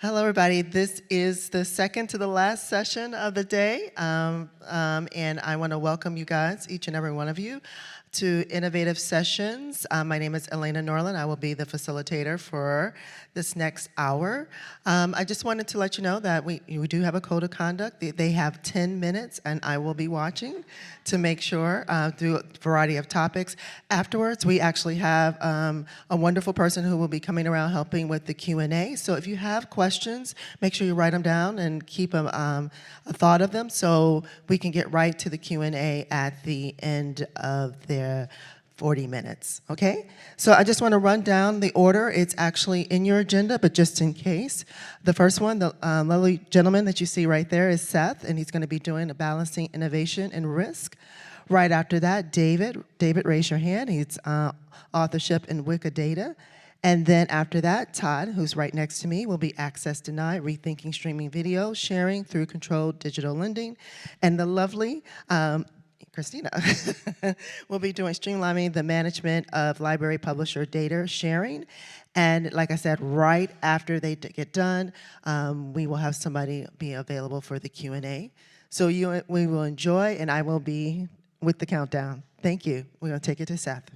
Hello, everybody. This is the second to the last session of the day, and I want to welcome you guys, each and every one of you, to Innovative Sessions. My name is Elena Norland. I will be the facilitator for this next hour. I just wanted to let you know that we do have a code of conduct. They have 10 minutes, and I will be watching to make sure through a variety of topics. Afterwards, we actually have a wonderful person who will be coming around helping with the Q&A. So if you have questions, make sure you write them down and keep a thought of them so we can get right to the Q&A at the end of their 40 minutes, okay? So I just want to run down the order. It's actually in your agenda, but just in case. The first one, the lovely gentleman that you see right there is Seth, and he's going to be doing a balancing innovation and risk. Right after that, David. David, raise your hand. He's authorship in Wikidata. And then after that, Todd, who's right next to me, will be access denied, rethinking streaming video, sharing through controlled digital lending. And the lovely Christina will be doing streamlining the management of library publisher data sharing. And like I said, right after they get done, we will have somebody be available for the Q&A. So we will enjoy, and I will be with the countdown. Thank you. We're going to take it to Seth.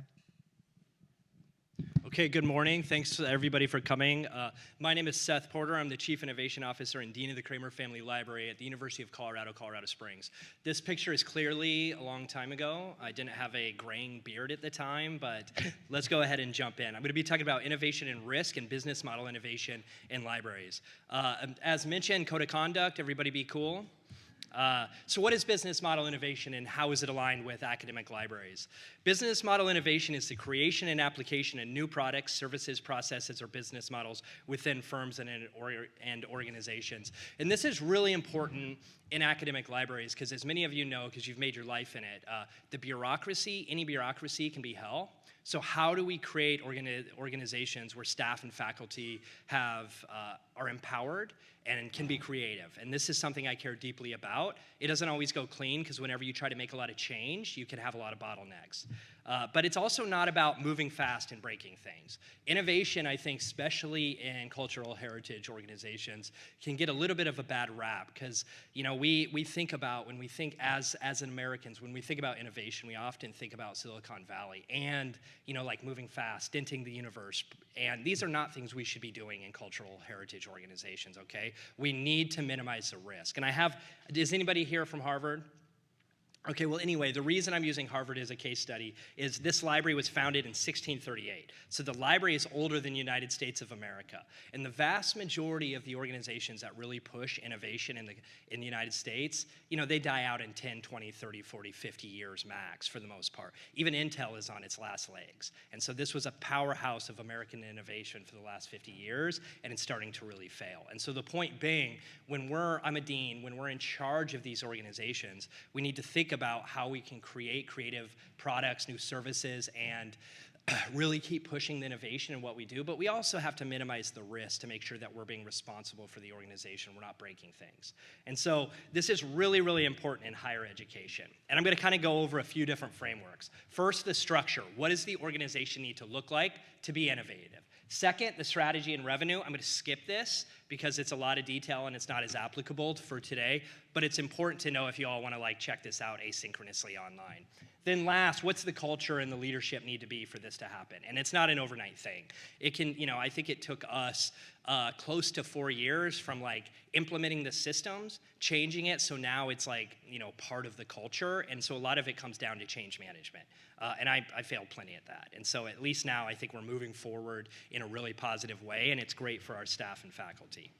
Okay, good morning. Thanks to everybody for coming. My name is Seth Porter. I'm the Chief Innovation Officer and Dean of the Kramer Family Library at the University of Colorado, Colorado Springs. This picture is clearly a long time ago. I didn't have a graying beard at the time, but let's go ahead and jump in. I'm going to be talking about innovation and risk and business model innovation in libraries. As mentioned, code of conduct, everybody be cool. So what is business model innovation and how is it aligned with academic libraries? Business model innovation is the creation and application of new products, services, processes, or business models within firms and organizations. And this is really important in academic libraries because as many of you know, because you've made your life in it, the bureaucracy, any bureaucracy can be hell. So how do we create organizations where staff and faculty are empowered and can be creative? And this is something I care deeply about. It doesn't always go clean because whenever you try to make a lot of change, you can have a lot of bottlenecks. But it's also not about moving fast and breaking things. Innovation, I think, especially in cultural heritage organizations, can get a little bit of a bad rap because, you know, we think about, when we think as Americans, when we think about innovation, we often think about Silicon Valley and, you know, like moving fast, denting the universe. And these are not things we should be doing in cultural heritage organizations, okay? We need to minimize the risk. And is anybody here from Harvard? Okay, well, anyway, the reason I'm using Harvard as a case study is this library was founded in 1638. So the library is older than the United States of America. And the vast majority of the organizations that really push innovation in the United States, you know, they die out in 10, 20, 30, 40, 50 years max for the most part. Even Intel is on its last legs. And so this was a powerhouse of American innovation for the last 50 years, and it's starting to really fail. And so the point being, I'm a dean, when we're in charge of these organizations, we need to think about how we can create creative products, new services, and really keep pushing the innovation in what we do, but we also have to minimize the risk to make sure that we're being responsible for the organization, we're not breaking things. And so this is really, really important in higher education. And I'm going to kind of go over a few different frameworks. First, the structure. What does the organization need to look like to be innovative? Second, the strategy and revenue. I'm going to skip this because it's a lot of detail and it's not as applicable for today, but it's important to know if you all want to like check this out asynchronously online. Then last, what's the culture and the leadership need to be for this to happen? And it's not an overnight thing. It can, you know, I think it took us close to 4 years from like implementing the systems, changing it, so now it's like, you know, part of the culture, and so a lot of it comes down to change management. And I failed plenty at that. And so at least now I think we're moving forward in a really positive way, and it's great for our staff and faculty.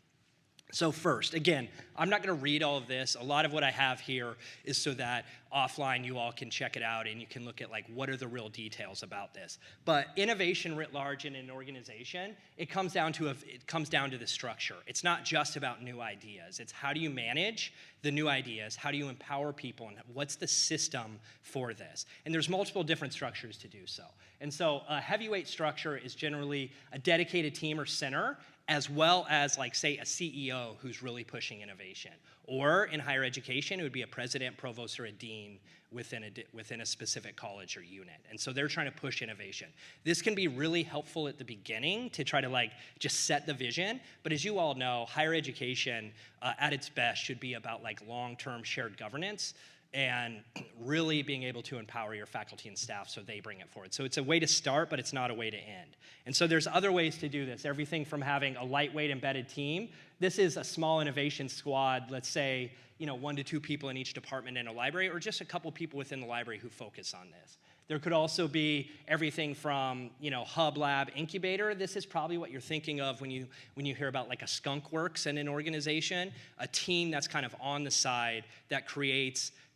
So first, again, I'm not going to read all of this. A lot of what I have here is so that offline you all can check it out and you can look at like what are the real details about this. But innovation writ large in an organization, it comes down to the structure. It's not just about new ideas. It's how do you manage the new ideas? How do you empower people? And what's the system for this? And there's multiple different structures to do so. And so a heavyweight structure is generally a dedicated team or center as well as, like, say, a CEO who's really pushing innovation. Or in higher education, it would be a president, provost, or a dean within a specific college or unit. And so they're trying to push innovation. This can be really helpful at the beginning to try to, like, just set the vision. But as you all know, higher education at its best should be about, like, long-term shared governance and really being able to empower your faculty and staff so they bring it forward. So it's a way to start, but it's not a way to end. And so there's other ways to do this, everything from having a lightweight embedded team. This is a small innovation squad, let's say, 1 to 2 people in each department in a library, or just a couple people within the library who focus on this. There could also be everything from, hub, lab, incubator. This is probably what you're thinking of when you hear about, like, a skunk works in an organization, a team that's kind of on the side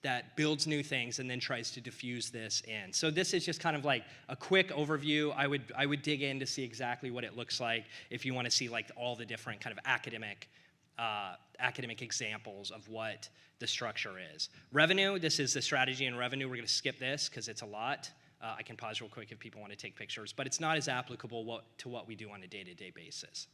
that builds new things and then tries to diffuse this in. So this is just kind of like a quick overview. I would dig in to see exactly what it looks like if you want to see, like, all the different kind of academic examples of what the structure is. Revenue, this is the strategy and revenue. We're going to skip this because it's a lot. I can pause real quick if people want to take pictures, but it's not as applicable to what we do on a day-to-day basis.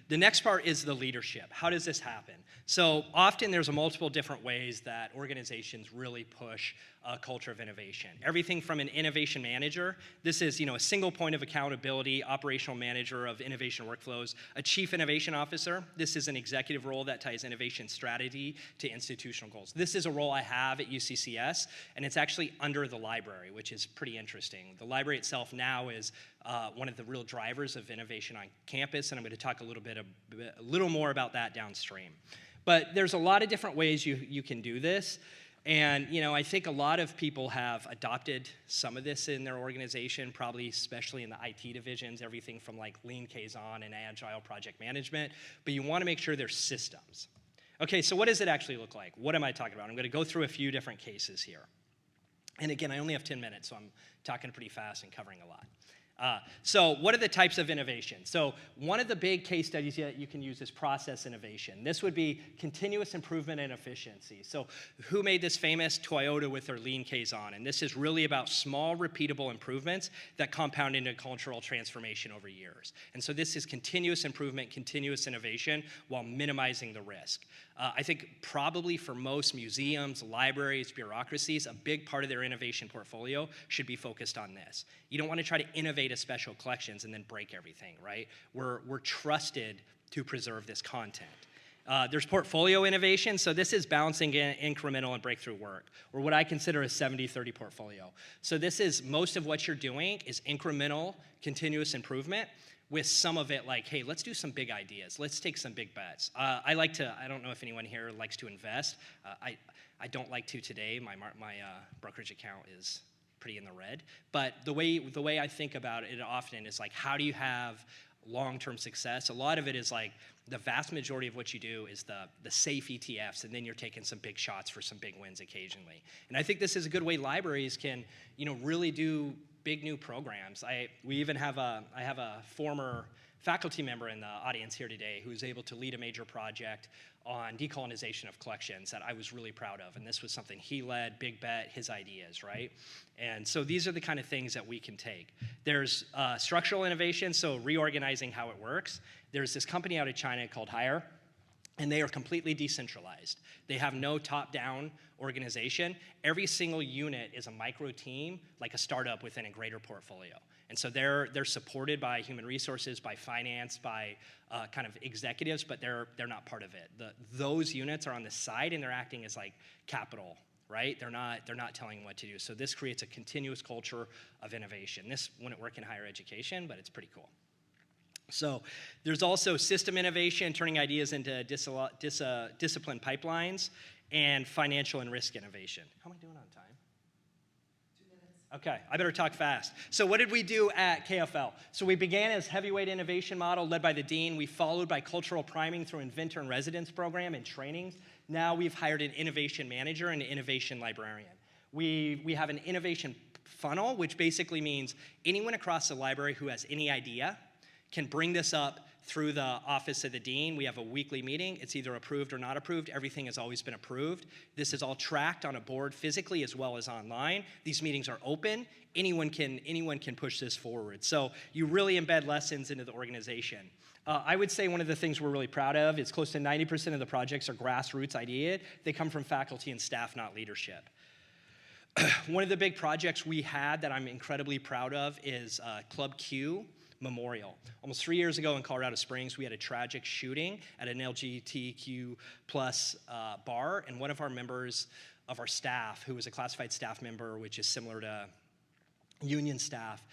The next part is the leadership. How does this happen? So often there's multiple different ways that organizations really push a culture of innovation. Everything from an innovation manager. This is, a single point of accountability, operational manager of innovation workflows. A chief innovation officer. This is an executive role that ties innovation strategy to institutional goals. This is a role I have at UCCS, and it's actually under the library, which is pretty interesting. The library itself now is one of the real drivers of innovation on campus, and I'm going to talk a little more about that downstream. But there's a lot of different ways you can do this. And, I think a lot of people have adopted some of this in their organization, probably especially in the IT divisions, everything from, like, Lean Kaizen and Agile project management. But you want to make sure there's systems. Okay, so what does it actually look like? What am I talking about? I'm going to go through a few different cases here. And again, I only have 10 minutes, so I'm talking pretty fast and covering a lot. So what are the types of innovation? So one of the big case studies that you can use is process innovation. This would be continuous improvement and efficiency. So who made this famous? Toyota with their Lean Kaizen. And this is really about small, repeatable improvements that compound into cultural transformation over years. And so this is continuous improvement, continuous innovation, while minimizing the risk. I think probably for most museums, libraries, bureaucracies, a big part of their innovation portfolio should be focused on this. You don't want to try to innovate a special collections and then break everything, right? We're trusted to preserve this content. There's portfolio innovation, so this is balancing incremental and breakthrough work, or what I consider a 70-30 portfolio. So this is most of what you're doing is incremental, continuous improvement, with some of it like, hey, let's do some big ideas. Let's take some big bets. I don't know if anyone here likes to invest. I don't like to today. My brokerage account is pretty in the red. But the way I think about it often is like, how do you have long-term success? A lot of it is like the vast majority of what you do is the safe ETFs, and then you're taking some big shots for some big wins occasionally. And I think this is a good way libraries can, really do big new programs. I have a former faculty member in the audience here today who was able to lead a major project on decolonization of collections that I was really proud of. And this was something he led, big bet, his ideas, right? And so these are the kind of things that we can take. There's structural innovation, so reorganizing how it works. There's this company out of China called Haier, and they are completely decentralized. They have no top-down organization. Every single unit is a micro team, like a startup within a greater portfolio. And so they're supported by human resources, by finance, by kind of executives, but they're not part of it. Those units are on the side, and they're acting as like capital, right? They're not telling what to do. So this creates a continuous culture of innovation. This wouldn't work in higher education, but it's pretty cool. So there's also system innovation, turning ideas into disciplined pipelines, and financial and risk innovation. How am I doing on time? 2 minutes. Okay, I better talk fast. So what did we do at KFL? So we began as heavyweight innovation model led by the dean. We followed by cultural priming through inventor and residence program and trainings. Now we've hired an innovation manager and an innovation librarian. We have an innovation funnel, which basically means anyone across the library who has any idea can bring this up through the Office of the Dean. We have a weekly meeting. It's either approved or not approved. Everything has always been approved. This is all tracked on a board physically as well as online. These meetings are open. Anyone can push this forward. So you really embed lessons into the organization. I would say one of the things we're really proud of is close to 90% of the projects are grassroots ideated. They come from faculty and staff, not leadership. One of the big projects we had that I'm incredibly proud of is Club Q Memorial. Almost 3 years ago in Colorado Springs, we had a tragic shooting at an LGBTQ plus bar, and one of our members of our staff, who was a classified staff member, which is similar to union staff,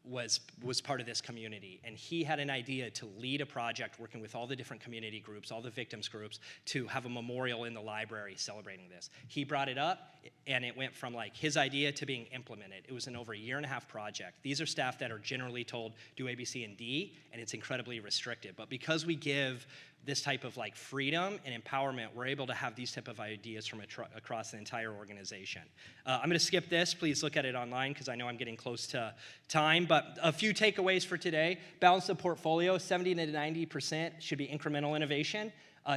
was part of this community. And he had an idea to lead a project working with all the different community groups, all the victims groups, to have a memorial in the library celebrating this. He brought it up, and it went from like his idea to being implemented. It was an over 1.5 year project. These are staff that are generally told do A, B, C, and D, and it's incredibly restrictive. But because we give this type of like freedom and empowerment, we're able to have these type of ideas from across the entire organization. I'm going to skip this. Please look at it online because I know I'm getting close to time. But a few takeaways for today. Balance the portfolio. 70 to 90% should be incremental innovation.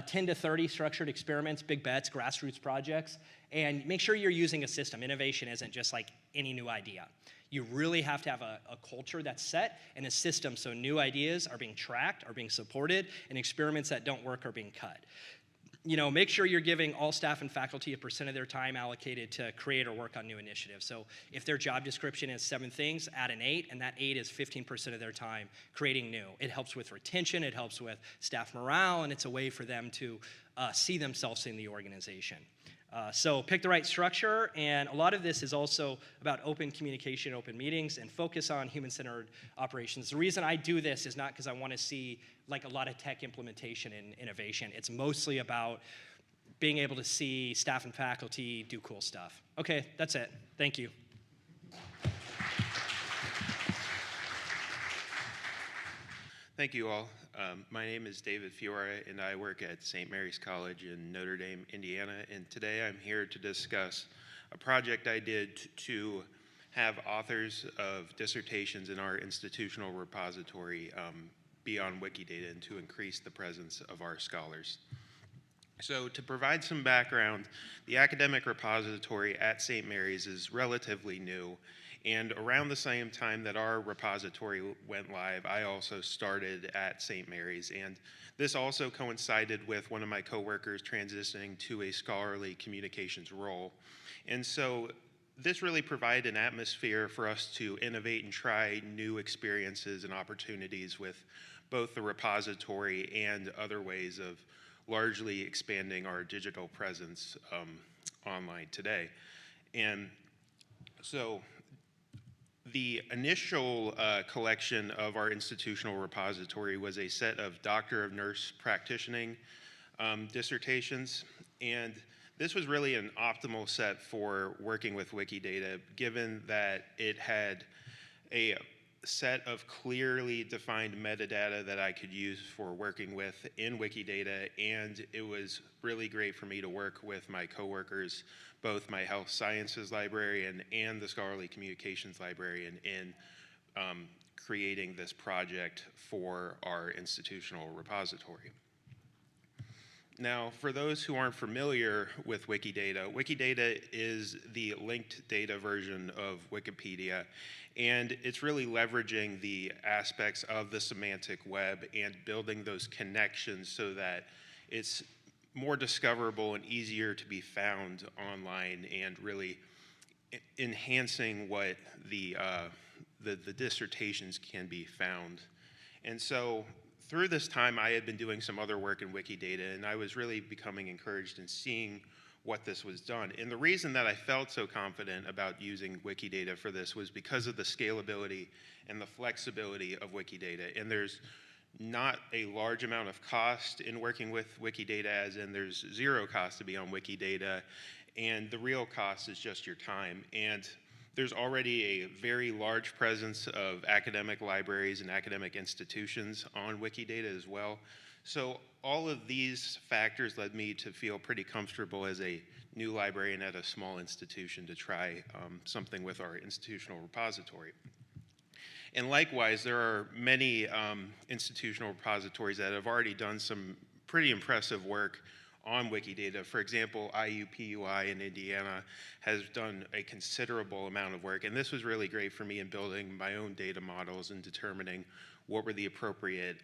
10 to 30 structured experiments, big bets, grassroots projects. And make sure you're using a system. Innovation isn't just like any new idea. You really have to have a culture that's set and a system so new ideas are being tracked, are being supported, and experiments that don't work are being cut. You know, make sure you're giving all staff and faculty 1% of their time allocated to create or work on new initiatives. So if their job description is 7 things, add an 8, and that 8 is 15% of their time creating new. It helps with retention, it helps with staff morale, and it's a way for them to see themselves in the organization. So pick the right structure, and a lot of this is also about open communication, open meetings, and focus on human-centered operations. The reason I do this is not because I want to see like a lot of tech implementation and innovation. It's mostly about being able to see staff and faculty do cool stuff. Okay, that's it. Thank you. Thank you all. My name is David Fiore, and I work at St. Mary's College in Notre Dame, Indiana. And today I'm here to discuss a project I did to have authors of dissertations in our institutional repository be on Wikidata and to increase the presence of our scholars. So to provide some background, the academic repository at St. Mary's is relatively new. And around the same time that our repository went live, I also started at St. Mary's. And this also coincided with one of my coworkers transitioning to a scholarly communications role. And so this really provided an atmosphere for us to innovate and try new experiences and opportunities with both the repository and other ways of largely expanding our digital presence online today. And so the initial collection of our institutional repository was a set of Doctor of Nurse Practitioning dissertations, and this was really an optimal set for working with Wikidata, given that it had a set of clearly defined metadata that I could use for working with in Wikidata, and it was really great for me to work with my coworkers, both my health sciences librarian and the scholarly communications librarian, in creating this project for our institutional repository. Now, for those who aren't familiar with Wikidata, Wikidata is the linked data version of Wikipedia, and it's really leveraging the aspects of the semantic web and building those connections so that it's more discoverable and easier to be found online, and really enhancing what the dissertations can be found. And so through this time, I had been doing some other work in Wikidata, and I was really becoming encouraged in seeing what this was done. And the reason that I felt so confident about using Wikidata for this was because of the scalability and the flexibility of Wikidata. And there's not a large amount of cost in working with Wikidata, as in there's zero cost to be on Wikidata, and the real cost is just your time. And there's already a very large presence of academic libraries and academic institutions on Wikidata as well. So all of these factors led me to feel pretty comfortable as a new librarian at a small institution to try something with our institutional repository. And likewise, there are many institutional repositories that have already done some pretty impressive work on Wikidata. For example, IUPUI in Indiana has done a considerable amount of work, and this was really great for me in building my own data models and determining what were the appropriate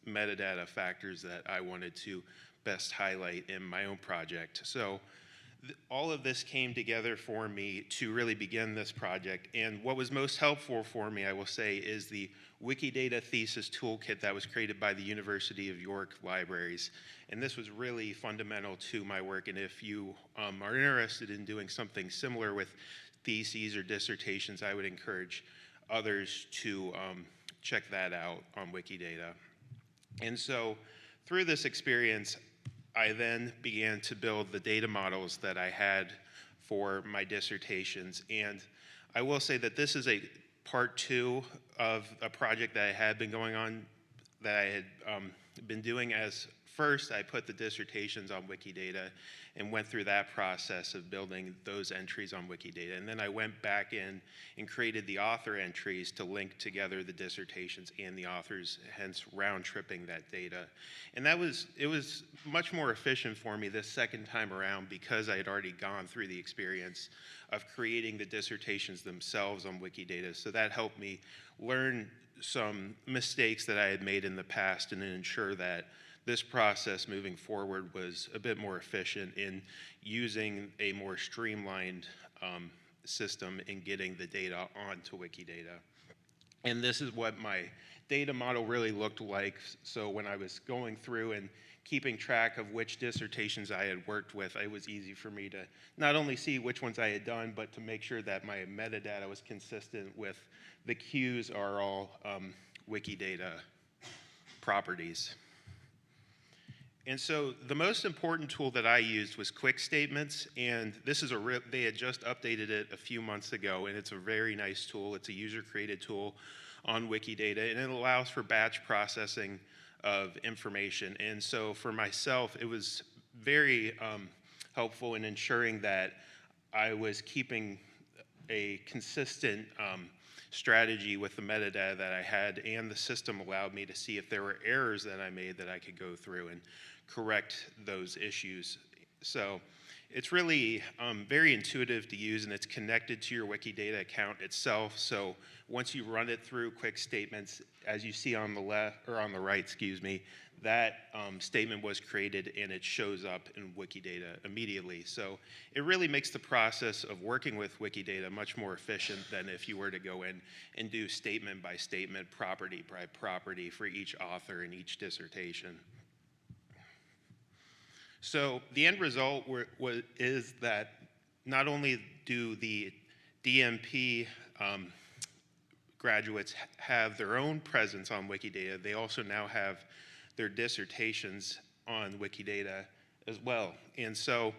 metadata factors that I wanted to best highlight in my own project. So all of this came together for me to really begin this project. And what was most helpful for me, I will say, is the Wikidata Thesis Toolkit that was created by the University of York Libraries. And this was really fundamental to my work. And if you are interested in doing something similar with theses or dissertations, I would encourage others to check that out on Wikidata. And so through this experience, I then began to build the data models that I had for my dissertations. And I will say that this is a part 2 of a project that I had been going on, that I had been doing. As first, I put the dissertations on Wikidata and went through that process of building those entries on Wikidata. And then I went back in and created the author entries to link together the dissertations and the authors, hence round-tripping that data. And it was much more efficient for me this second time around because I had already gone through the experience of creating the dissertations themselves on Wikidata. So that helped me learn some mistakes that I had made in the past and ensure that this process moving forward was a bit more efficient in using a more streamlined system in getting the data onto Wikidata. And this is what my data model really looked like. So when I was going through and keeping track of which dissertations I had worked with, it was easy for me to not only see which ones I had done, but to make sure that my metadata was consistent with the Qs are all Wikidata properties. And so the most important tool that I used was Quick Statements, and this is they had just updated it a few months ago, and it's a very nice tool. It's a user-created tool on Wikidata, and it allows for batch processing of information. And so for myself, it was very helpful in ensuring that I was keeping a consistent strategy with the metadata that I had, and the system allowed me to see if there were errors that I made that I could go through and correct those issues. So it's really very intuitive to use, and it's connected to your Wikidata account itself. So once you run it through Quick Statements, as you see on the left, or on the right, excuse me, that statement was created and it shows up in Wikidata immediately. So it really makes the process of working with Wikidata much more efficient than if you were to go in and do statement by statement, property by property for each author and each dissertation. So the end result is that not only do the DMP graduates have their own presence on Wikidata, they also now have their dissertations on Wikidata as well. And so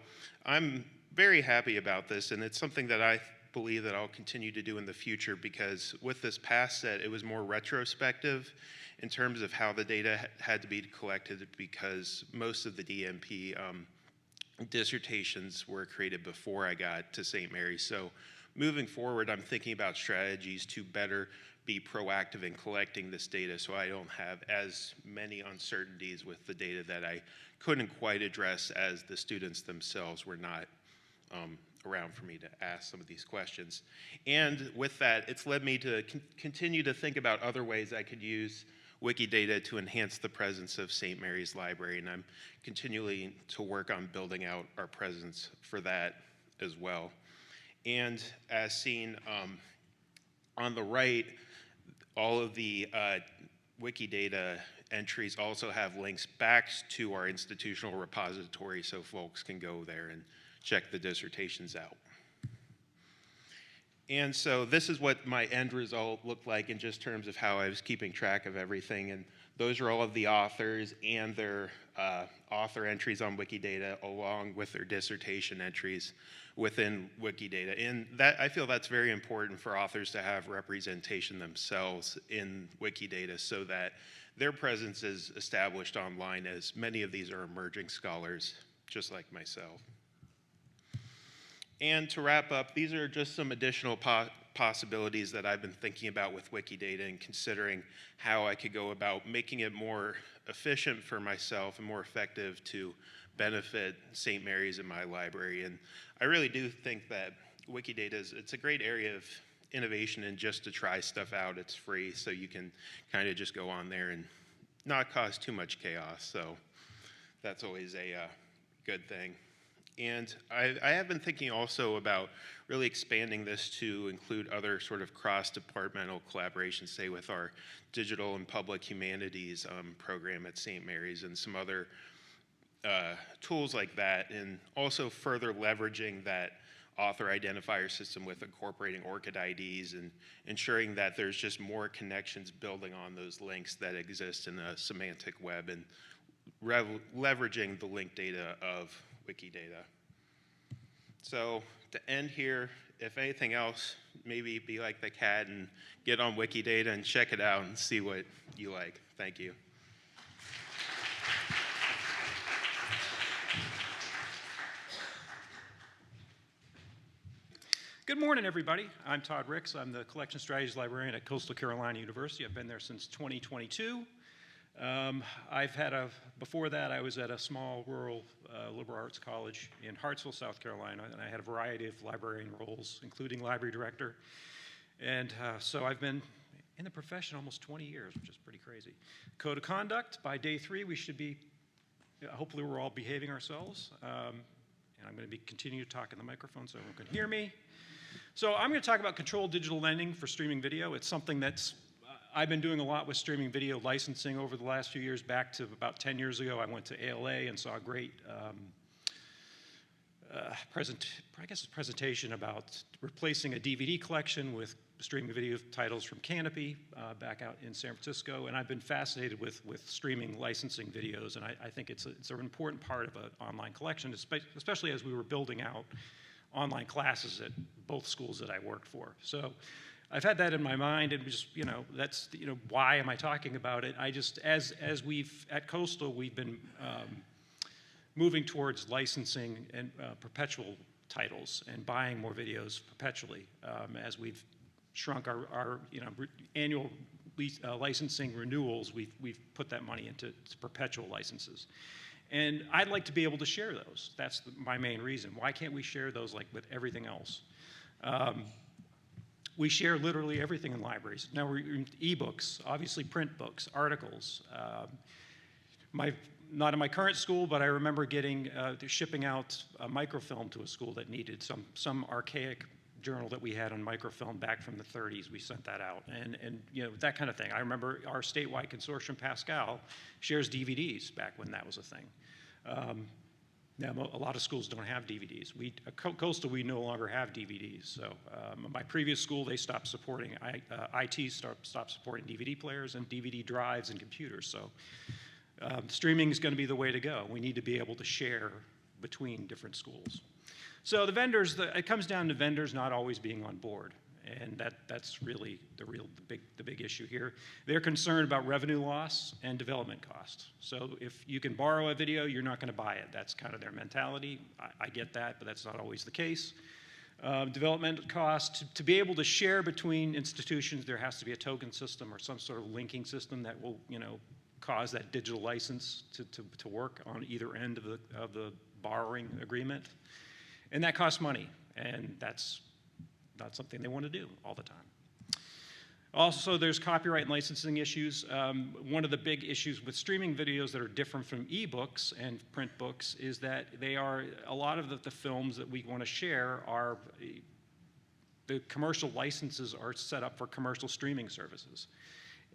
I'm very happy about this, and it's something that I believe that I'll continue to do in the future, because with this past set, it was more retrospective in terms of how the data had to be collected, because most of the DMP dissertations were created before I got to St. Mary's. So moving forward, I'm thinking about strategies to better be proactive in collecting this data so I don't have as many uncertainties with the data that I couldn't quite address, as the students themselves were not around for me to ask some of these questions. And with that, it's led me to continue to think about other ways I could use Wikidata to enhance the presence of St. Mary's Library, and I'm continuing to work on building out our presence for that as well. And as seen on the right, all of the Wikidata entries also have links back to our institutional repository, so folks can go there and check the dissertations out. And so this is what my end result looked like in just terms of how I was keeping track of everything. And those are all of the authors and their author entries on Wikidata, along with their dissertation entries within Wikidata. And that, I feel that's very important for authors to have representation themselves in Wikidata, so that their presence is established online, as many of these are emerging scholars, just like myself. And to wrap up, these are just some additional possibilities that I've been thinking about with Wikidata and considering how I could go about making it more efficient for myself and more effective to benefit St. Mary's in my library. And I really do think that Wikidata it's a great area of innovation, and just to try stuff out. It's free, so you can kind of just go on there and not cause too much chaos. So that's always a good thing. And I have been thinking also about really expanding this to include other sort of cross-departmental collaborations, say with our digital and public humanities program at St. Mary's and some other tools like that, and also further leveraging that author identifier system with incorporating ORCID IDs and ensuring that there's just more connections building on those links that exist in the semantic web, and leveraging the linked data of Wikidata. So to end here, if anything else, maybe be like the cat and get on Wikidata and check it out and see what you like. Thank you. Good morning, everybody. I'm Todd Ricks. I'm the Collection Strategies Librarian at Coastal Carolina University. I've been there since 2022. Before that, I was at a small rural liberal arts college in Hartsville, South Carolina, and I had a variety of librarian roles, including library director. And so I've been in the profession almost 20 years, which is pretty crazy. Code of conduct, by day 3, we should be, hopefully we're all behaving ourselves. And I'm going to be continuing to talk in the microphone so everyone can hear me. So I'm going to talk about controlled digital lending for streaming video. It's something that's I've been doing a lot with streaming video licensing over the last few years. Back to about 10 years ago, I went to ALA and saw a great presentation about replacing a DVD collection with streaming video titles from Canopy back out in San Francisco. And I've been fascinated with streaming licensing videos, and I think it's an important part of an online collection, especially as we were building out online classes at both schools that I worked for. So I've had that in my mind, and just, that's, why am I talking about it? I just, as we've, at Coastal, we've been moving towards licensing and perpetual titles and buying more videos perpetually as we've shrunk our annual licensing renewals. We've put that money into perpetual licenses. And I'd like to be able to share those. That's my main reason. Why can't we share those like with everything else? We share literally everything in libraries. Now we're in ebooks, obviously print books, articles. Not in my current school, but I remember shipping out a microfilm to a school that needed some archaic journal that we had on microfilm back from the 30s. We sent that out, and that kind of thing. I remember our statewide consortium, Pascal, shares DVDs back when that was a thing. Now, a lot of schools don't have DVDs. At Coastal, we no longer have DVDs. So my previous school, they stopped supporting, IT stopped supporting DVD players and DVD drives and computers. So streaming is going to be the way to go. We need to be able to share between different schools. So the vendors, it comes down to vendors not always being on board. And that's really the big issue here. They're concerned about revenue loss and development costs. So if you can borrow a video, you're not going to buy it. That's kind of their mentality. I get that, but that's not always the case. Development costs, to be able to share between institutions, there has to be a token system or some sort of linking system that will, cause that digital license to work on either end of the borrowing agreement. And that costs money, and that's not something they want to do all the time. Also, there's copyright and licensing issues. One of the big issues with streaming videos that are different from ebooks and print books is that a lot of the films that we want to share are, the commercial licenses are set up for commercial streaming services,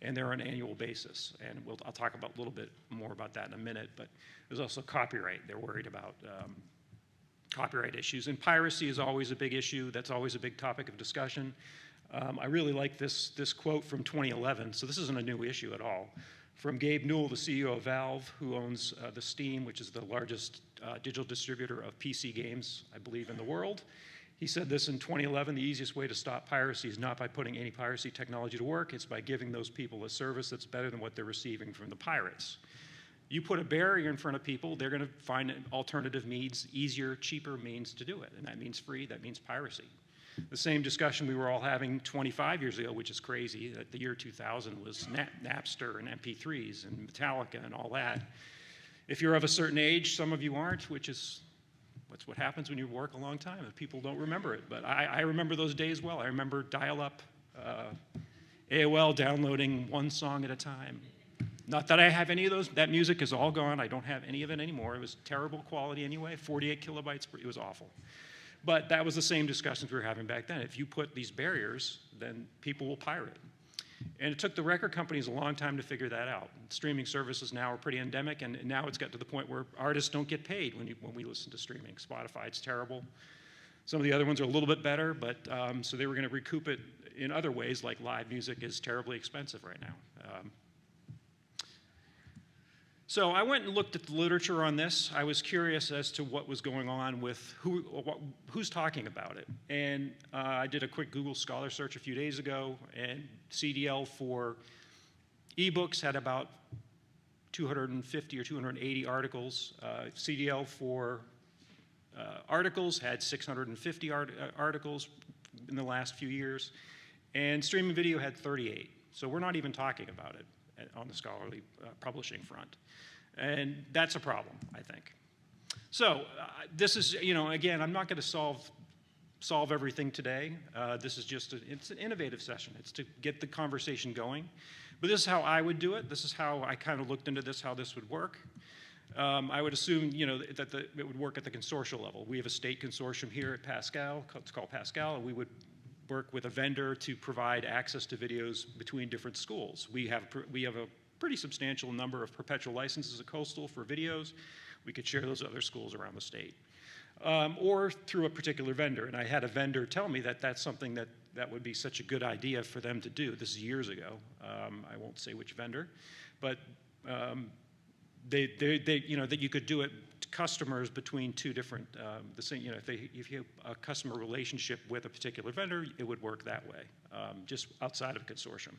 and they're on an annual basis. And I'll talk a little bit more about that in a minute, but there's also copyright. They're worried about copyright issues. And piracy is always a big issue. That's always a big topic of discussion. I really like this quote from 2011. So this isn't a new issue at all. From Gabe Newell, the CEO of Valve, who owns the Steam, which is the largest digital distributor of PC games, I believe, in the world. He said this in 2011: the easiest way to stop piracy is not by putting any piracy technology to work, it's by giving those people a service that's better than what they're receiving from the pirates. You put a barrier in front of people, they're going to find alternative means, easier, cheaper means to do it. And that means free, that means piracy. the same discussion we were all having 25 years ago, which is crazy, that the year 2000 was Napster and MP3s and Metallica and all that. If you're of a certain age, some of you aren't, which is what happens when you work a long time, and people don't remember it. But I remember those days well. I remember dial-up, AOL downloading one song at a time. Not that I have any of those. That music is all gone. I don't have any of it anymore. It was terrible quality anyway, 48 kilobytes. It was awful. But that was the same discussions we were having back then. If you put these barriers, then people will pirate. And it took the record companies a long time to figure that out. Streaming services now are pretty endemic, and now it's got to the point where artists don't get paid when we listen to streaming. Spotify, it's terrible. Some of the other ones are a little bit better, but so they were going to recoup it in other ways, like live music is terribly expensive right now. So I went and looked at the literature on this. I was curious as to what was going on with who's talking about it. And I did a quick Google Scholar search a few days ago, and CDL for ebooks had about 250 or 280 articles. CDL for articles had 650 articles in the last few years. And streaming video had 38. So we're not even talking about it on the scholarly publishing front. And that's a problem, I think. So this is, again, I'm not going to solve everything today. This is just it's an innovative session. It's to get the conversation going. But this is how I would do it. This is how I kind of looked into this, how this would work. I would assume, that it would work at the consortial level. We have a state consortium here at Pascal. It's called Pascal, and we would work with a vendor to provide access to videos between different schools. We have a pretty substantial number of perpetual licenses at Coastal for videos. We could share those other schools around the state. Or through a particular vendor. And I had a vendor tell me that that's something that would be such a good idea for them to do. This is years ago. I won't say which vendor. But that you could do it to customers between two different, if you have a customer relationship with a particular vendor, it would work that way, just outside of consortium.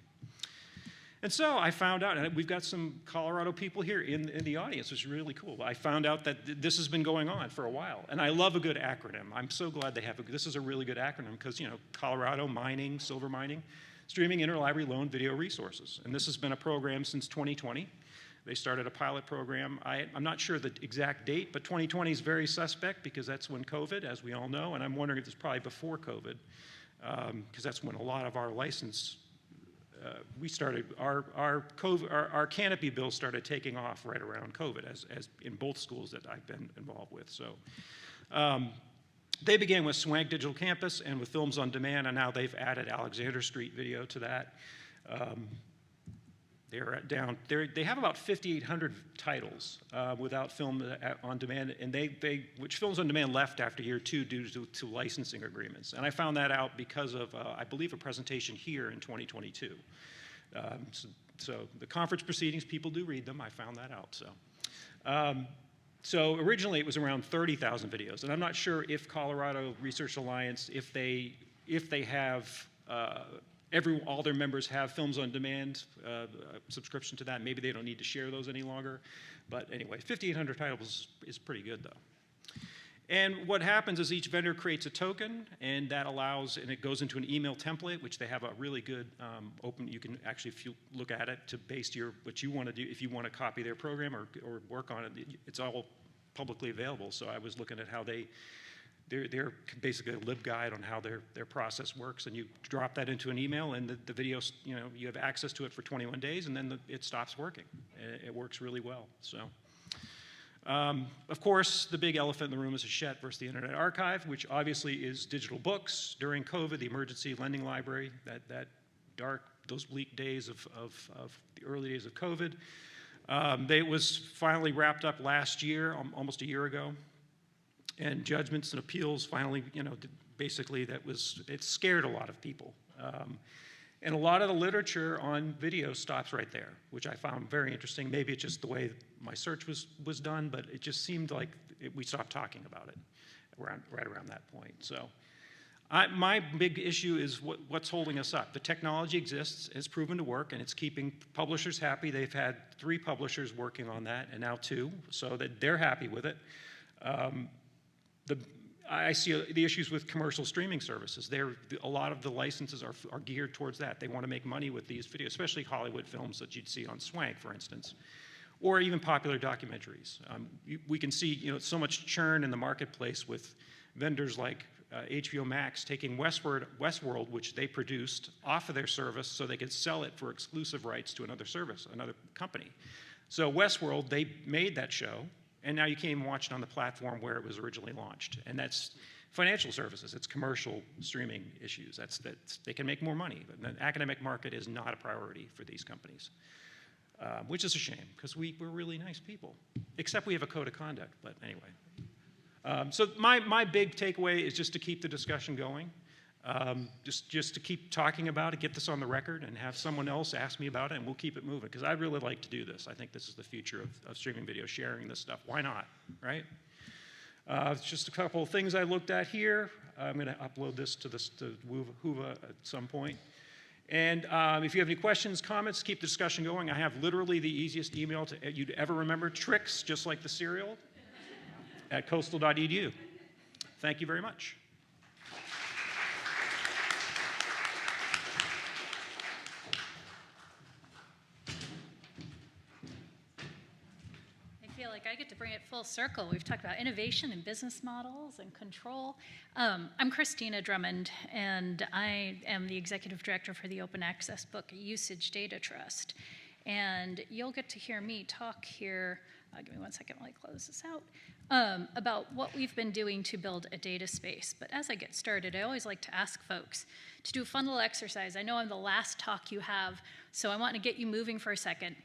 And so I found out, and we've got some Colorado people here in the audience, which is really cool. I found out that this has been going on for a while, and I love a good acronym. I'm so glad they have this is a really good acronym because, Colorado mining, silver mining, streaming interlibrary loan video resources. And this has been a program since 2020. They started a pilot program. I'm not sure the exact date, but 2020 is very suspect because that's when COVID, as we all know, and I'm wondering if it's probably before COVID, because that's when a lot of our license we started our canopy bill started taking off right around COVID, as in both schools that I've been involved with. So they began with Swank Digital Campus and with Films on Demand, and now they've added Alexander Street Video to that. They have about 5,800 titles without Film on Demand, and which Films on Demand left after year 2 due to licensing agreements. And I found that out because of, I believe, a presentation here in 2022. So the conference proceedings, people do read them. I found that out. So originally it was around 30,000 videos, and I'm not sure if Colorado Research Alliance, if they have all their members have Films on Demand subscription to that. Maybe they don't need to share those any longer. But anyway, 5,800 titles is pretty good, though. And what happens is each vendor creates a token, and that allows, and it goes into an email template, which they have a really good open, you can actually, if you look at it, to base what you want to do, if you want to copy their program or work on it, it's all publicly available. So I was looking at how they're basically a libguide on how their process works, and you drop that into an email, and the video, you have access to it for 21 days, and then it stops working. It works really well. So, of course, the big elephant in the room is Hachette versus the Internet Archive, which obviously is digital books. During COVID, the emergency lending library, those bleak days of the early days of COVID, it was finally wrapped up last year, almost a year ago. And judgments and appeals finally, basically it scared a lot of people. And a lot of the literature on video stops right there, which I found very interesting. Maybe it's just the way my search was done, but it just seemed like we stopped talking about it right around that point. So my big issue is what's holding us up. The technology exists, it's proven to work, and it's keeping publishers happy. They've had 3 publishers working on that, and now 2, so that they're happy with it. I see the issues with commercial streaming services. A lot of the licenses are geared towards that. They want to make money with these videos, especially Hollywood films that you'd see on Swank, for instance, or even popular documentaries. We can see so much churn in the marketplace with vendors like HBO Max taking Westworld, which they produced, off of their service so they could sell it for exclusive rights to another service, another company. So Westworld, they made that show, and now you can't even watch it on the platform where it was originally launched. And that's financial services. It's commercial streaming issues. They can make more money. But the academic market is not a priority for these companies, which is a shame because we're really nice people, except we have a code of conduct. But anyway. So my big takeaway is just to keep the discussion going. Just to keep talking about it, get this on the record, and have someone else ask me about it, and we'll keep it moving, because I'd really like to do this. I think this is the future of streaming video, sharing this stuff. Why not, right? Just a couple of things I looked at here. I'm going to upload this to Whova at some point. And if you have any questions, comments, keep the discussion going. I have literally the easiest email you'd ever remember, tricks, just like the cereal, at coastal.edu. Thank you very much. I get to bring it full circle. We've talked about innovation and business models and control. I'm Christina Drummond, and I am the executive director for the Open Access Book Usage Data Trust. And you'll get to hear me talk here, give me 1 second while I close this out, about what we've been doing to build a data space. But as I get started, I always like to ask folks to do a fun little exercise. I know I'm the last talk you have, so I want to get you moving for a second.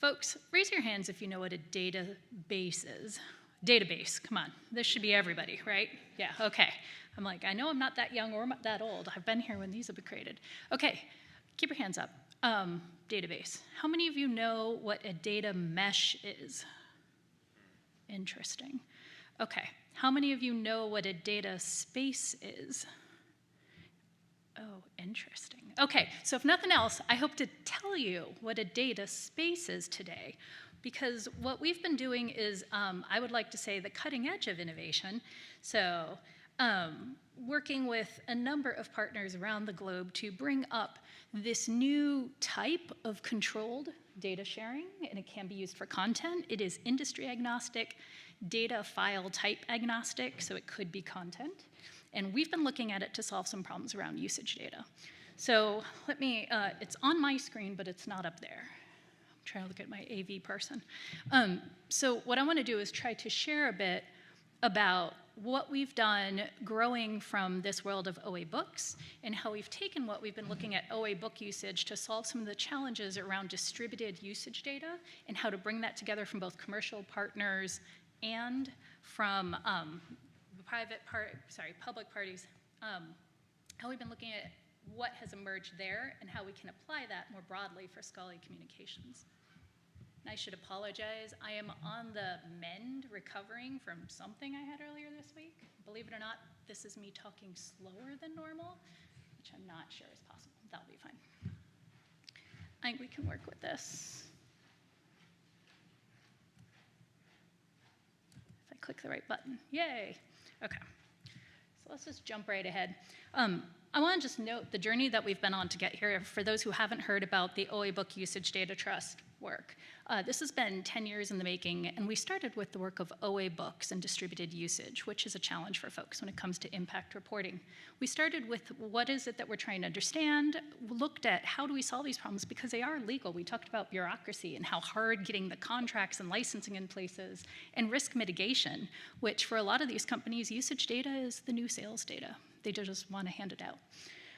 Folks, raise your hands if you know what a database is. Database, come on. This should be everybody, right? Yeah, okay. I'm like, I know I'm not that young or that old. I've been here when these have been created. Okay, keep your hands up. Database. How many of you know what a data mesh is? Interesting. Okay, how many of you know what a data space is? Oh, interesting. Okay, so if nothing else, I hope to tell you what a data space is today, because what we've been doing is, I would like to say, the cutting edge of innovation. So working with a number of partners around the globe to bring up this new type of controlled data sharing, and it can be used for content. It is industry agnostic, data file type agnostic, so it could be content. And we've been looking at it to solve some problems around usage data. So let me, it's on my screen, but it's not up there. I'm trying to look at my AV person. So what I want to do is try to share a bit about what we've done growing from this world of OA books and how we've taken what we've been looking at OA book usage to solve some of the challenges around distributed usage data and how to bring that together from both commercial partners and from public parties, how we've been looking at what has emerged there and how we can apply that more broadly for scholarly communications. And I should apologize. I am on the mend recovering from something I had earlier this week. Believe it or not, this is me talking slower than normal, which I'm not sure is possible. That'll be fine. I think we can work with this. If I click the right button, yay. Okay, so let's just jump right ahead. I want to just note the journey that we've been on to get here for those who haven't heard about the OA Book Usage Data Trust work. This has been 10 years in the making, and we started with the work of OA books and distributed usage, which is a challenge for folks when it comes to impact reporting. We started with what is it that we're trying to understand, looked at how do we solve these problems because they are legal. We talked about bureaucracy and how hard getting the contracts and licensing in place is, and risk mitigation, which for a lot of these companies, usage data is the new sales data. They just want to hand it out.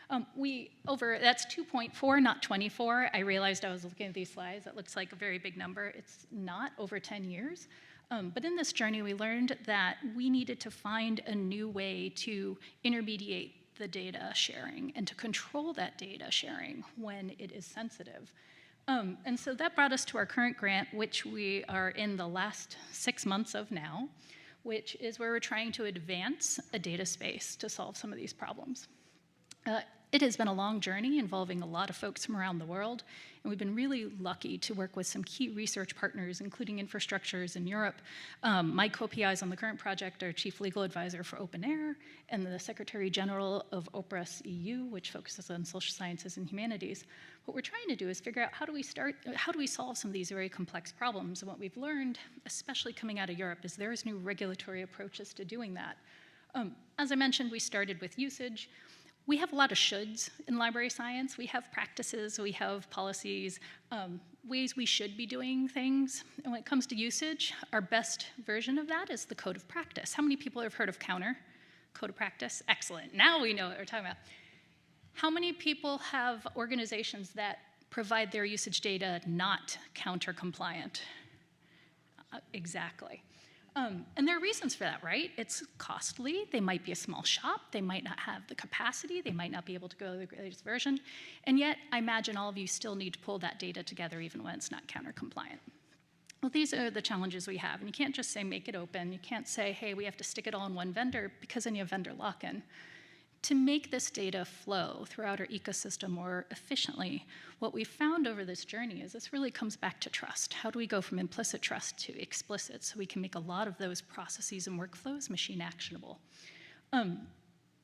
That's 2.4, not 24. I realized I was looking at these slides. That looks like a very big number. It's not over 10 years. But in this journey, we learned that we needed to find a new way to intermediate the data sharing and to control that data sharing when it is sensitive. And so that brought us to our current grant, which we are in the last 6 months of now, which is where we're trying to advance a data space to solve some of these problems. It has been a long journey involving a lot of folks from around the world, and we've been really lucky to work with some key research partners, including infrastructures in Europe. My co-PIs on the current project are Chief Legal Advisor for OpenAIR and the Secretary General of OPRUS EU, which focuses on social sciences and humanities. What we're trying to do is figure out how do we solve some of these very complex problems? And what we've learned, especially coming out of Europe, is there's new regulatory approaches to doing that. As I mentioned, we started with usage. We have a lot of shoulds in library science. We have practices, we have policies, ways we should be doing things. And when it comes to usage, our best version of that is the code of practice. How many people have heard of Counter? Code of practice? Excellent. Now we know what we're talking about. How many people have organizations that provide their usage data not Counter compliant? Exactly. And there are reasons for that, right? It's costly. They might be a small shop. They might not have the capacity. They might not be able to go to the latest version. And yet, I imagine all of you still need to pull that data together even when it's not Counter compliant. Well, these are the challenges we have. And you can't just say, make it open. You can't say, hey, we have to stick it all in one vendor, because then you have vendor lock-in. To make this data flow throughout our ecosystem more efficiently, what we've found over this journey is this really comes back to trust. How do we go from implicit trust to explicit so we can make a lot of those processes and workflows machine actionable?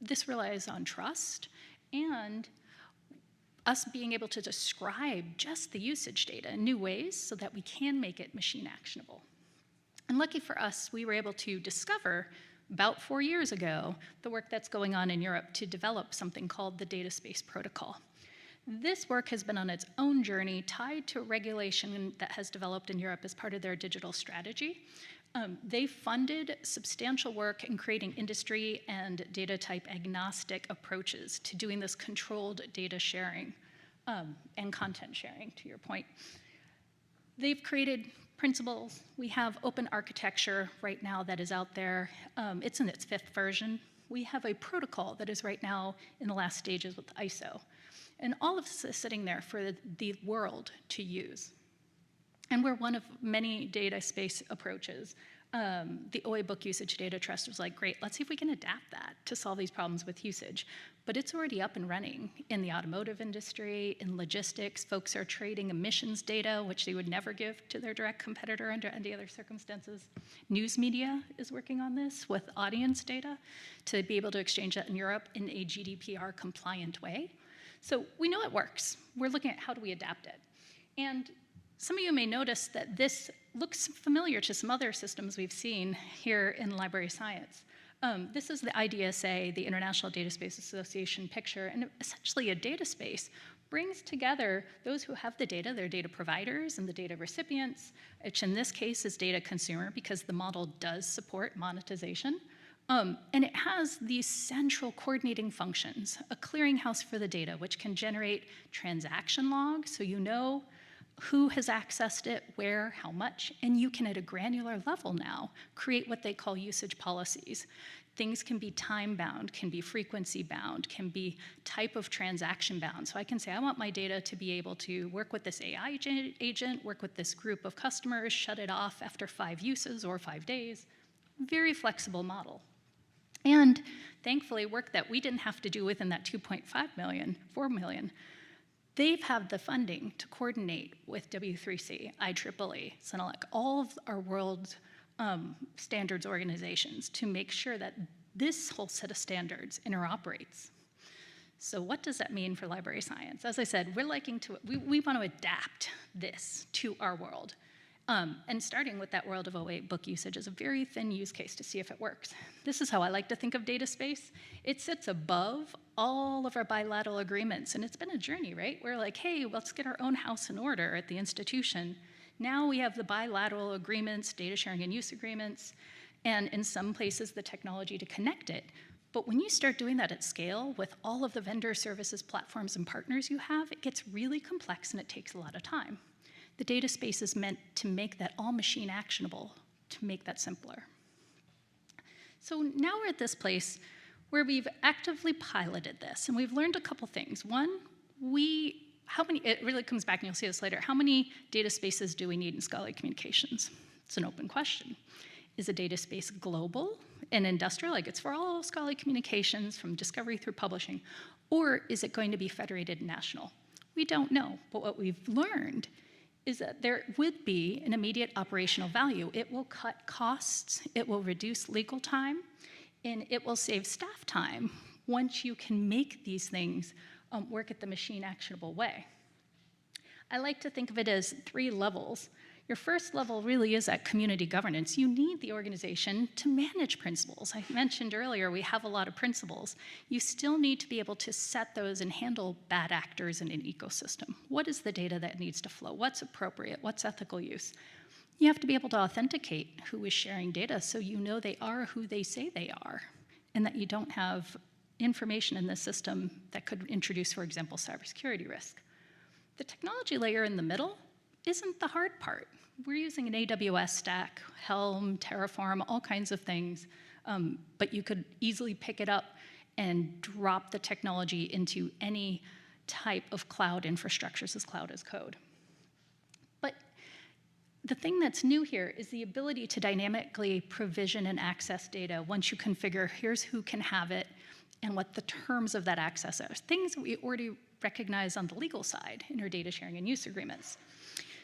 This relies on trust and us being able to describe just the usage data in new ways so that we can make it machine actionable. And lucky for us, we were able to discover about 4 years ago, the work that's going on in Europe to develop something called the Data Space Protocol. This work has been on its own journey tied to regulation that has developed in Europe as part of their digital strategy. They funded substantial work in creating industry and data type agnostic approaches to doing this controlled data sharing and content sharing, to your point. They've created principles. We have open architecture right now that is out there. It's in its 5th version. We have a protocol that is right now in the last stages with ISO. And all of this is sitting there for the world to use. And we're one of many data space approaches. The OA Book Usage Data Trust was like, great, let's see if we can adapt that to solve these problems with usage. But it's already up and running in the automotive industry, in logistics. Folks are trading emissions data, which they would never give to their direct competitor under any other circumstances. News media is working on this with audience data to be able to exchange that in Europe in a GDPR compliant way. So we know it works. We're looking at how do we adapt it. And some of you may notice that this looks familiar to some other systems we've seen here in library science. This is the IDSA, the International Data Space Association picture, and essentially a data space brings together those who have the data, their data providers and the data recipients, which in this case is data consumer because the model does support monetization. And it has these central coordinating functions, a clearinghouse for the data, which can generate transaction logs, so you know who has accessed it, where, how much, and you can, at a granular level now, create what they call usage policies. Things can be time-bound, can be frequency-bound, can be type of transaction-bound. So I can say, I want my data to be able to work with this AI agent, work with this group of customers, shut it off after 5 uses or 5 days. Very flexible model. And thankfully, work that we didn't have to do within that 2.5 million, 4 million, they've had the funding to coordinate with W3C, IEEE, CENELEC, all of our world standards organizations to make sure that this whole set of standards interoperates. So what does that mean for library science? As I said, we want to adapt this to our world. And starting with that world of OA book usage is a very thin use case to see if it works. This is how I like to think of data space. It sits above all of our bilateral agreements, and it's been a journey, right? We're like, hey, let's get our own house in order at the institution. Now we have the bilateral agreements, data sharing and use agreements, and in some places the technology to connect it. But when you start doing that at scale with all of the vendor services, platforms, and partners you have, it gets really complex and it takes a lot of time. The data space is meant to make that all machine actionable, to make that simpler. So now we're at this place where we've actively piloted this, and we've learned a couple things. One, it really comes back, and you'll see this later, how many data spaces do we need in scholarly communications? It's an open question. Is a data space global and industrial, like it's for all scholarly communications from discovery through publishing, Or is it going to be federated and national? We don't know, but what we've learned is that there would be an immediate operational value. It will cut costs, it will reduce legal time, and it will save staff time once you can make these things work at the machine actionable way. I like to think of it as 3 levels. Your first level really is at community governance. You need the organization to manage principles. I mentioned earlier we have a lot of principles. You still need to be able to set those and handle bad actors in an ecosystem. What is the data that needs to flow? What's appropriate? What's ethical use? You have to be able to authenticate who is sharing data so you know they are who they say they are, and that you don't have information in the system that could introduce, for example, cybersecurity risk. The technology layer in the middle isn't the hard part. We're using an AWS stack, Helm, Terraform, all kinds of things, but you could easily pick it up and drop the technology into any type of cloud infrastructures as cloud as code. But the thing that's new here is the ability to dynamically provision and access data once you configure here's who can have it and what the terms of that access are. Things that we already recognize on the legal side in our data sharing and use agreements.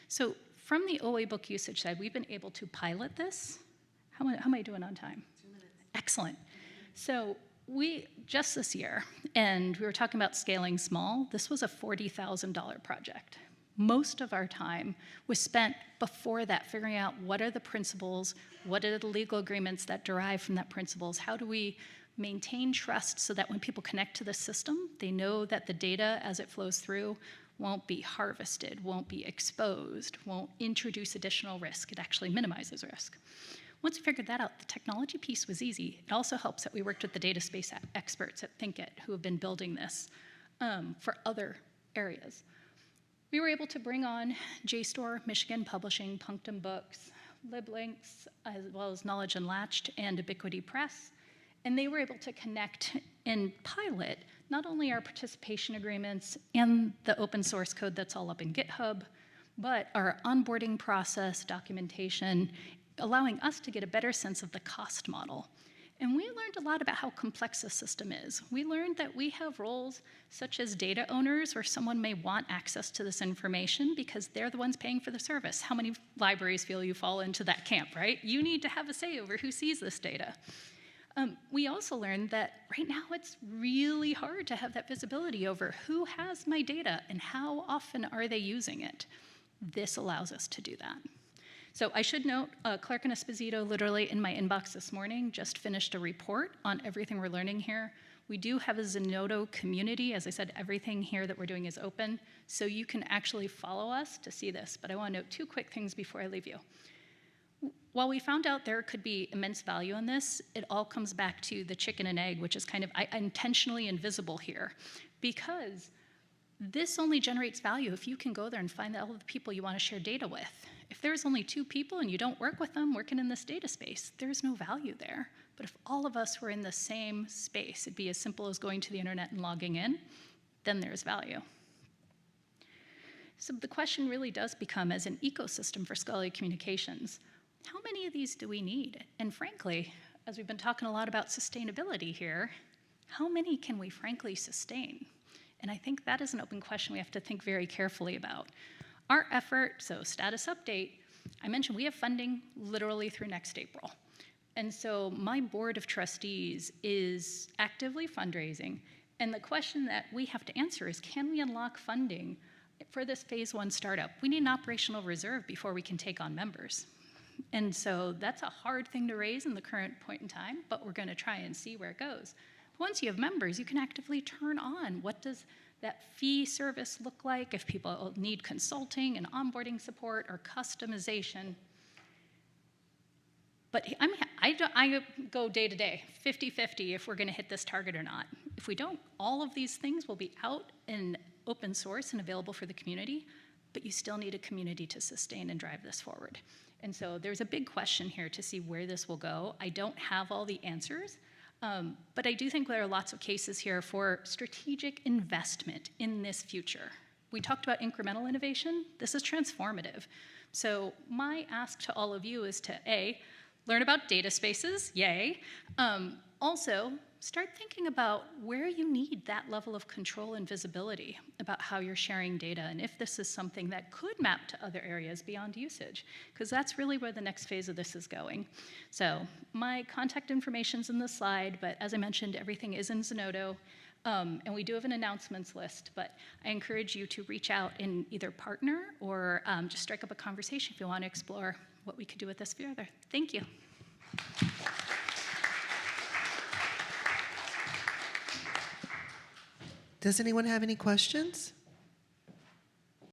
So from the OA book usage side, we've been able to pilot this. How am I doing on time? 2 minutes. Excellent. So we, just this year, and we were talking about scaling small, this was a $40,000 project. Most of our time was spent before that figuring out what are the principles, what are the legal agreements that derive from that principles, how do we maintain trust so that when people connect to the system, they know that the data as it flows through won't be harvested, won't be exposed, won't introduce additional risk. It actually minimizes risk. Once we figured that out, the technology piece was easy. It also helps that we worked with the data space experts at ThinkIt who have been building this for other areas. We were able to bring on JSTOR, Michigan Publishing, Punctum Books, LibLinks, as well as Knowledge Unlatched and Ubiquity Press. And they were able to connect and pilot not only our participation agreements and the open source code that's all up in GitHub, but our onboarding process, documentation, allowing us to get a better sense of the cost model. And we learned a lot about how complex the system is. We learned that we have roles such as data owners, where someone may want access to this information because they're the ones paying for the service. How many libraries feel you fall into that camp, right? You need to have a say over who sees this data. We also learned that right now it's really hard to have that visibility over who has my data and how often are they using it. This allows us to do that. So I should note, Clark and Esposito literally in my inbox this morning just finished a report on everything we're learning here. We do have a Zenodo community. As I said, everything here that we're doing is open, so you can actually follow us to see this. But I want to note 2 quick things before I leave you. While we found out there could be immense value in this, it all comes back to the chicken and egg, which is kind of intentionally invisible here, because this only generates value if you can go there and find all of the people you want to share data with. If there's only 2 people and you don't work with them working in this data space, there's no value there. But if all of us were in the same space, it'd be as simple as going to the internet and logging in, then there's value. So the question really does become, as an ecosystem for scholarly communications, how many of these do we need? And frankly, as we've been talking a lot about sustainability here, how many can we frankly sustain? And I think that is an open question we have to think very carefully about. Our effort, so status update, I mentioned we have funding literally through next April. And so my board of trustees is actively fundraising. And the question that we have to answer is, can we unlock funding for this phase 1 startup? We need an operational reserve before we can take on members. And so that's a hard thing to raise in the current point in time, but we're going to try and see where it goes. Once you have members, you can actively turn on what does that fee service look like if people need consulting and onboarding support or customization. But I go day to day, 50-50 if we're going to hit this target or not. If we don't, all of these things will be out in open source and available for the community, but you still need a community to sustain and drive this forward. And so there's a big question here to see where this will go. I don't have all the answers, but I do think there are lots of cases here for strategic investment in this future. We talked about incremental innovation. This is transformative. So my ask to all of you is to, A, learn about data spaces, yay. Also, start thinking about where you need that level of control and visibility about how you're sharing data and if this is something that could map to other areas beyond usage, because that's really where the next phase of this is going. So my contact information's in the slide, but as I mentioned, everything is in Zenodo. And we do have an announcements list, but I encourage you to reach out and either partner or just strike up a conversation if you want to explore what we could do with this further. Thank you. Does anyone have any questions?